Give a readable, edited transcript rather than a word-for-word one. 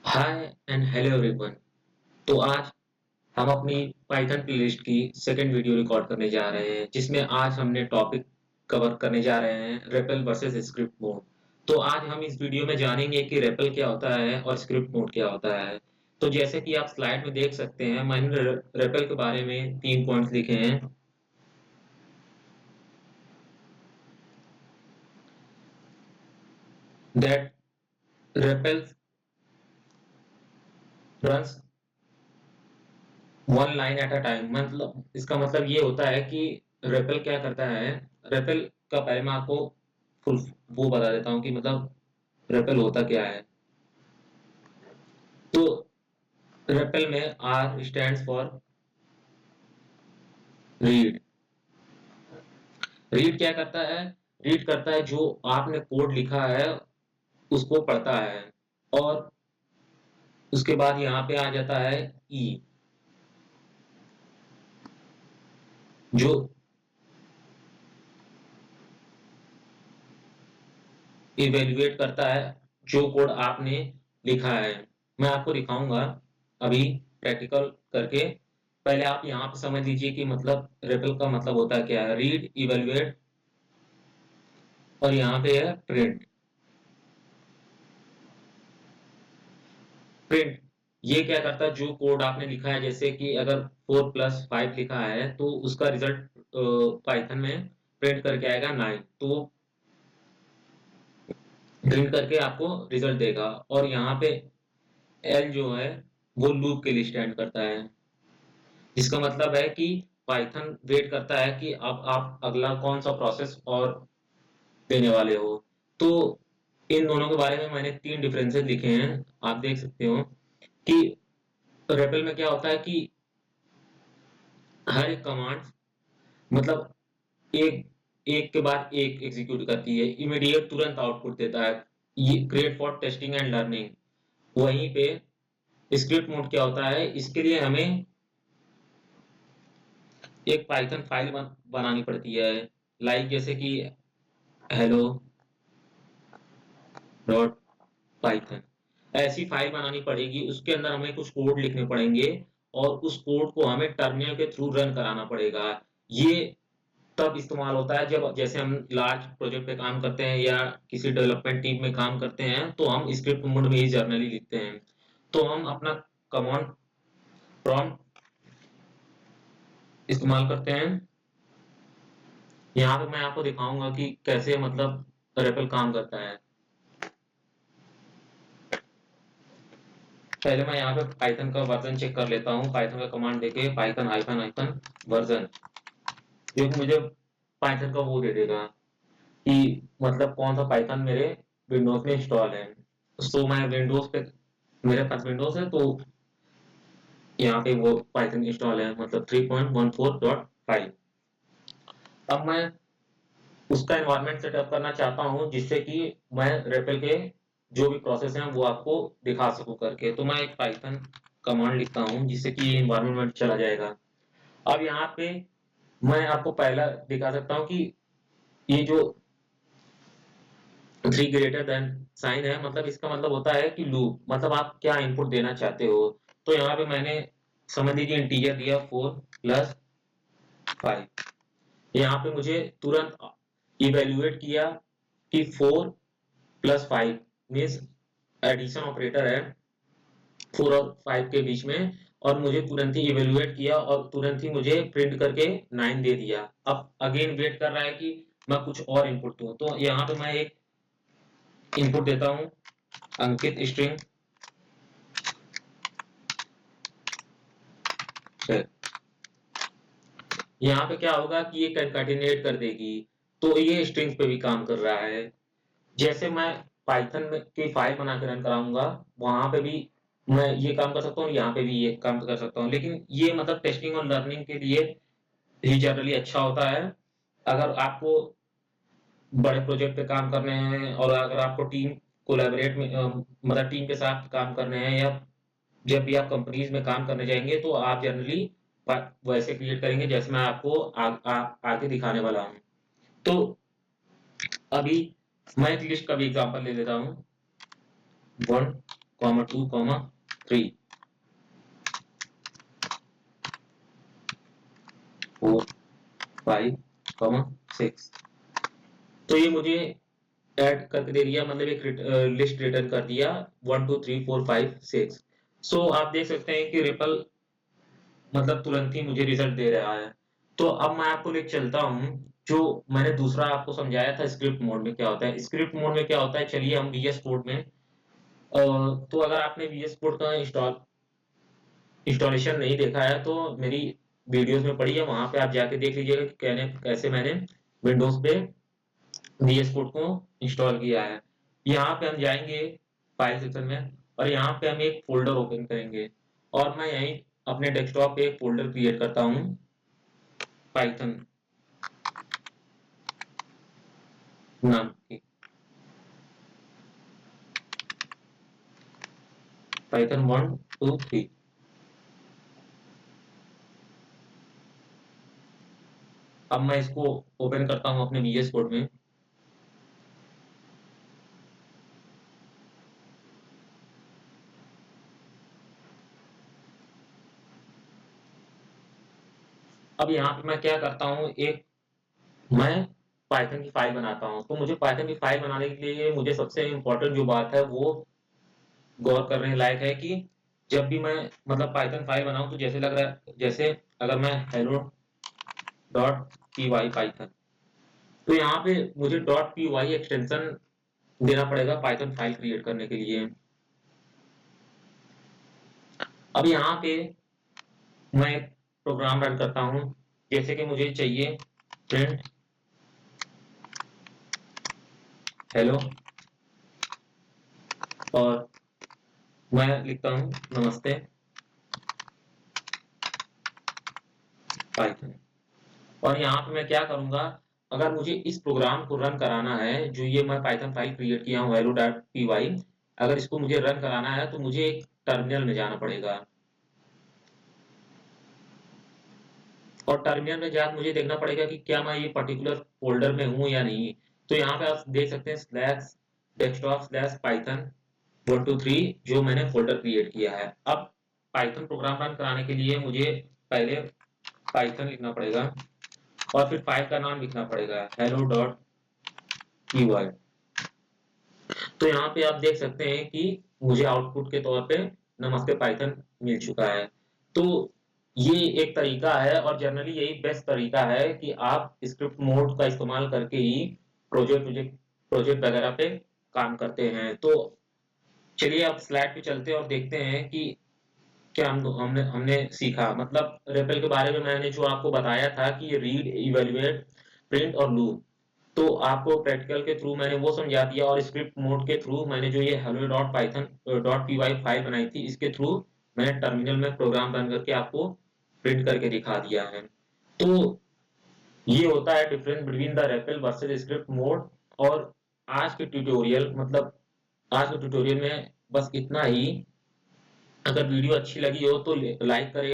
Hi and hello everyone. तो आज हम अपनी पाइथन प्लेलिस्ट की सेकंड वीडियो रिकॉर्ड करने जा रहे हैं जिसमें आज हमने टॉपिक कवर करने जा रहे हैं रेपल वर्सेस स्क्रिप्ट मोड। तो आज हम इस वीडियो में जानेंगे कि रेपल क्या होता है और स्क्रिप्ट मोड क्या होता है। तो जैसे कि आप स्लाइड में देख सकते हैं मैंने रेपल के बारे में 3 पॉइंट्स लिखे हैं। That REPL runs one line at a time, मतलब इसका मतलब ये होता है कि रेपल क्या करता है। रेपल का पहले मैं आपको फुल वो बता देता हूँ कि मतलब रेपल होता क्या है। तो रेपल में R stands for read. Read क्या करता है? रीड करता है जो आपने कोड लिखा है उसको पढ़ता है। और उसके बाद यहाँ पे आ जाता है ई, जो इवेल्युएट करता है जो कोड आपने लिखा है। मैं आपको दिखाऊंगा अभी प्रैक्टिकल करके। पहले आप यहाँ पे समझ लीजिए कि मतलब रेपल का मतलब होता क्या है। रीड, इवेल्युएट और यहाँ पे है प्रिंट। प्रिंट ये क्या करता है, जो कोड आपने लिखा है, जैसे कि अगर 4+5 लिखा है तो उसका रिजल्ट पाइथन में प्रिंट करके आएगा 9। तो प्रिंट करके आपको रिजल्ट देगा। और यहाँ पे एल जो है वो लूप के लिए स्टैंड करता है, जिसका मतलब है कि पाइथन वेट करता है कि अब आप अगला कौन सा प्रोसेस और देने वाले हो। तो इन दोनों के बारे में मैंने 3 डिफरेंसेस लिखे हैं। आप देख सकते हो कि रेपल में क्या होता है कि हर एक कमांड मतलब एक एक के बाद एक एग्जीक्यूट करती है, इमीडिएट तुरंत आउटपुट देता है। ये great for testing and learning. वहीं पे स्क्रिप्ट मोड क्या होता है, इसके लिए हमें एक पाइथन फाइल बनानी पड़ती है। लाइक जैसे कि हेलो डॉट पाइथन, ऐसी फाइल बनानी पड़ेगी। उसके अंदर हमें कुछ कोड लिखने पड़ेंगे और उस कोड को हमें टर्मिनल के थ्रू रन कराना पड़ेगा। ये तब इस्तेमाल होता है जब जैसे हम लार्ज प्रोजेक्ट पे काम करते हैं या किसी डेवलपमेंट टीम में काम करते हैं तो हम स्क्रिप्ट मोड में ही जर्नली लिखते हैं। तो हम अपना कमांड प्रॉम्प्ट इस्तेमाल करते हैं। यहाँ पे मैं आपको दिखाऊंगा कि कैसे मतलब रेपल काम करता है। पहले मैं यहाँ पे पाइथन का वर्जन चेक कर लेता हूँ। पाइथन का कमांड देके पाइथन हाइफन हाइफन वर्जन, जो कि मुझे पाइथन का वो दे देगा कि मतलब कौन सा पाइथन मेरे विंडोज में इंस्टॉल है। तो मैं विंडोज पे, मेरे पास विंडोज है तो यहाँ पे वो पाइथन इंस्टॉल है, मतलब 3.14.5। अब मैं उसका एनवायरनमेंट सेटअप करना चाहता हूँ जिससे कि मैं रेपल के जो भी प्रोसेस हैं वो आपको दिखा सकूं करके। तो मैं एक पाइथन कमांड लिखता हूँ जिससे कि ये एनवायरनमेंट चला जाएगा। अब यहाँ पे मैं आपको पहला दिखा सकता हूँ कि ये जो 3 ग्रेटर देन साइन है, मतलब इसका मतलब होता है कि लूप, मतलब आप क्या इनपुट देना चाहते हो। तो यहाँ पे मैंने समझ लीजिए इंटीजर दिया 4+5। यहाँ पे मुझे तुरंत इवेल्युएट किया कि 4+5 मीन्स एडिशन ऑपरेटर है 4 और 5 के बीच में। और मुझे तुरंत ही इवेल्युएट किया और तुरंत ही मुझे प्रिंट करके 9 दे दिया। अब अगेन वेट कर रहा है कि मैं कुछ और इनपुट दूं। तो यहाँ पे मैं एक इनपुट देता हूँ, अंकित स्ट्रिंग। यहाँ पे क्या होगा कि ये कंकैटिनेट कर देगी। तो ये स्ट्रिंग्स पे भी काम कर रहा है। जैसे मैं पाइथन में की फाइल बना के रन कराऊंगा, वहां पे भी मैं ये काम कर सकता हूँ, यहाँ पे भी ये काम कर सकता हूँ। लेकिन ये मतलब टेस्टिंग और लर्निंग के लिए ही जनरली अच्छा होता है। अगर आपको बड़े प्रोजेक्ट पे काम करने हैं और अगर आपको टीम कोलैबोरेट में मतलब टीम के साथ काम करने हैं, या जब भी आप कंपनीज में काम करने जाएंगे तो आप जनरली वैसे क्रिएट करेंगे जैसे मैं आपको आगे दिखाने वाला हूँ। तो अभी मैं एक लिस्ट का भी एग्जांपल ले लेता हूँ। 1 2, 3, 4, 5, 6। तो ये मुझे ऐड करके दे दिया, मतलब एक लिस्ट रिटर्न कर दिया 1, 2, 3, 4, 5, 6। सो आप देख सकते हैं कि रिपल मतलब तुरंत ही मुझे रिजल्ट दे रहा है। तो अब मैं आपको लेके चलता हूँ, जो मैंने दूसरा आपको समझाया था स्क्रिप्ट मोड में क्या होता है। स्क्रिप्ट मोड में क्या होता है, चलिए हम वीएस कोड में तो अगर आपने वीएस कोड का इंस्टॉलेशन नहीं देखा है तो मेरी वीडियोस में पड़ी है, वहां पे आप जाके देख लीजिएगा कि कैसे मैंने विंडोज पे वीएस कोड को इंस्टॉल किया है। यहाँ पे हम जाएंगे फाइल सेक्शन में और यहाँ पे हम एक फोल्डर ओपन करेंगे और मैं यहीं अपने डेस्कटॉप पे एक फोल्डर क्रिएट करता हूँ पाइथन नाम की, पाइथन 1, 2, 3। अब मैं इसको ओपन करता हूँ अपने वीएस कोड में। अब यहाँ पे मैं क्या करता हूँ, एक मैं पाइथन की फाइल बनाता हूँ। तो मुझे पाइथन की फाइल बनाने के लिए मुझे सबसे इम्पोर्टेंट जो बात है वो गौर करने लायक है कि जब भी मैं मतलब पाइथन फाइल बनाऊं तो जैसे लग रहा है, जैसे अगर मैं hello dot P Y Python, तो यहाँ पे मुझे डॉट पी वाई एक्सटेंशन देना पड़ेगा पाइथन फाइल क्रिएट करने के लिए। अब यहाँ पे मैं एक प्रोग्राम रन करता हूँ, जैसे कि मुझे चाहिए प्रिंट हेलो और मैं लिखता हूँ नमस्ते पाइथन। और यहाँ पे मैं क्या करूंगा, अगर मुझे इस प्रोग्राम को रन कराना है, जो ये मैं पाइथन फाइल क्रिएट किया हूँ hello डॉट पी वाई, अगर इसको मुझे रन कराना है तो मुझे एक टर्मिनल में जाना पड़ेगा और टर्मिनल में जाकर मुझे देखना पड़ेगा कि क्या मैं ये पर्टिकुलर फोल्डर में हूँ या नहीं। तो यहाँ पे आप देख सकते हैं स्लैश डेस्कटॉप स्लैश पाइथन 123 जो मैंने फोल्डर क्रिएट किया है। अब पाइथन प्रोग्राम रन कराने के लिए मुझे पहले पाइथन लिखना पड़ेगा और फिर फाइल का नाम लिखना पड़ेगा hello डॉट पी वाई। तो यहाँ पे आप देख सकते हैं कि मुझे आउटपुट के तौर पे नमस्ते पाइथन मिल चुका है। तो ये एक तरीका है और जनरली यही बेस्ट तरीका है कि आप स्क्रिप्ट मोड का इस्तेमाल करके ही प्रोजेक्ट प्रोजेक्ट वगैरह पे काम करते हैं। तो चलिए अब स्लाइड पे चलते हैं और देखते हैं कि क्या हमने हमने सीखा। मतलब रेपल के बारे में मैंने जो आपको बताया था कि रीड इवेल्युएट प्रिंट और लूप, तो आपको प्रैक्टिकल के थ्रू मैंने वो समझा दिया और स्क्रिप्ट मोड के थ्रू मैंने जो ये hello dot Python dot P Y file बनाई थी इसके थ्रू मैंने टर्मिनल में प्रोग्राम रन करके आपको प्रिंट करके दिखा दिया है। तो ये होता है difference between the REPL versus script mode. और आज के ट्यूटोरियल मतलब आज के ट्यूटोरियल में बस इतना ही। अगर वीडियो अच्छी लगी हो तो लाइक करें।